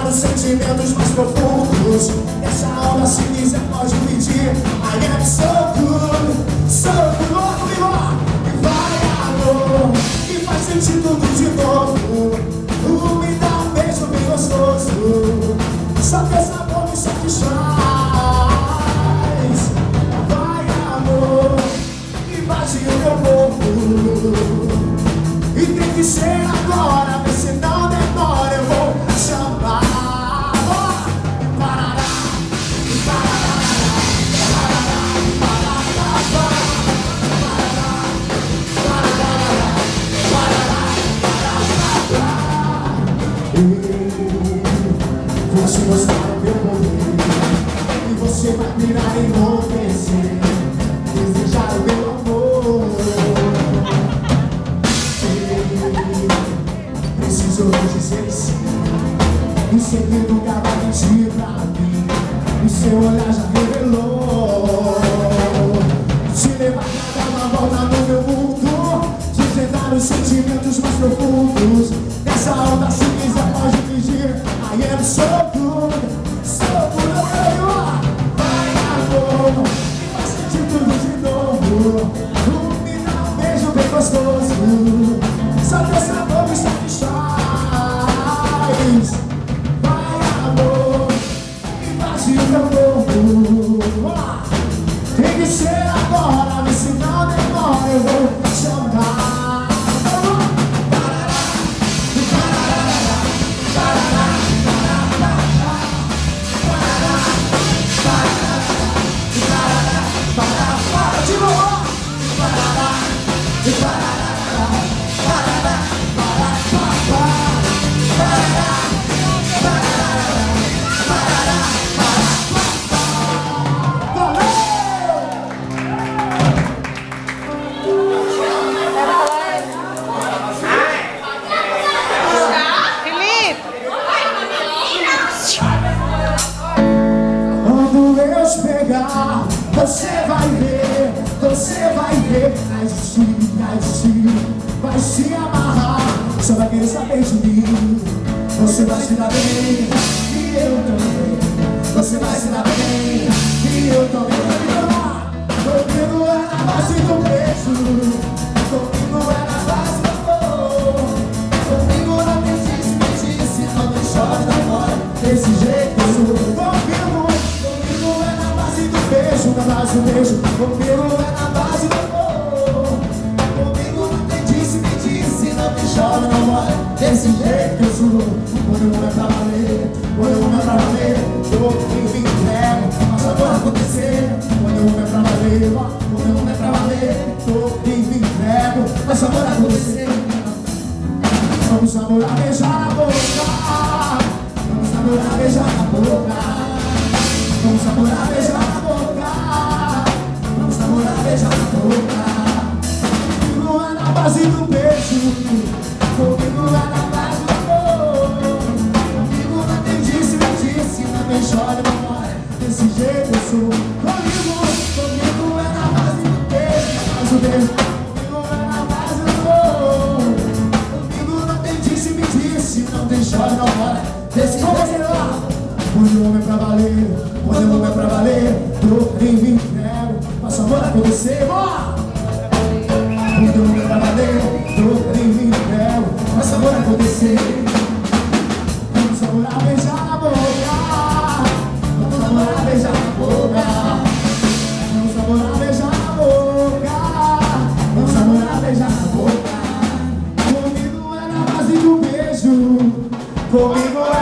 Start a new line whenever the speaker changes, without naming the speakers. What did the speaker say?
nos sentimentos mais profundos. Essa onda, se quiser, pode pedir. I am so good, so good. E vai, amor, e faz sentir tudo de novo. Me dá um beijo bem gostoso. Só que essa boca me satisfaz. Vai, amor, e bate o meu corpo. E tem que ser agora, vê se não demora, eu vou chamar. Vou te mostrar o meu poder, e você vai virar e enlouquecer, desejar o meu amor. Preciso dizer sim, e sei que nunca vai mentir pra mim. O seu olhar já revelou. Te levar pra dar uma volta no meu mundo, desvendar os sentimentos mais profundos. Nessa onda, se quiser, pode pedir. I am so good, so good. Vai, amor, e faz sentir tudo de novo. Me dá um beijo bem gostoso. Só que essa boca me satisfaz. Vai, amor, e bate o meu corpo. Tem que ser agora, mas se não demora, eu vou chamar. Você vai ver, vai se amarrar, só vai querer saber de mim. Você vai se dar bem, e eu também. Você vai se dar bem, e eu também. Comigo é na base do beijo, comigo é na base do amor. Comigo não tem disse, não tem chore, não mora. Desse jeito eu sou. Comigo é na base do beijo, na base do beijo. Comigo é na base do amor. Comigo não tem disse, não tem chore, não mora. Desse jeito eu sou. Quando eu não é pra valer, quando eu não é pra valer, eu me entrego, mas agora acontecer. Quando eu não é pra valer, quando eu não é pra valer, eu me entrego, mas agora acontecer. Vamos namorar, beijar na boca. Vamos namorar, beijar na boca. Vamos namorar, beijar na boca. Vamos namorar, beijar na boca. Comigo é na base do beijo. Comigo é na base do amor. Comigo não tem disse, não tem chore, não mora. Desse jeito eu sou. Comigo é na base do beijo, na base do beijo. Comigo é na base do amor. Comigo não tem disse, não tem chore, não mora. Desse jeito lá. Quando o homem é pra valer, quando o homem é pra valer, eu nem me entrego, mas amor acontecer. Quando o homem é pra valer, eu nem me entrego, mas amor acontecer. Vamos namorar, beijar na boca. Vamos namorar, beijar na boca. Vamos namorar, beijar na boca. Vamos namorar, beijar na boca. Comigo é na base do beijo. Comigo é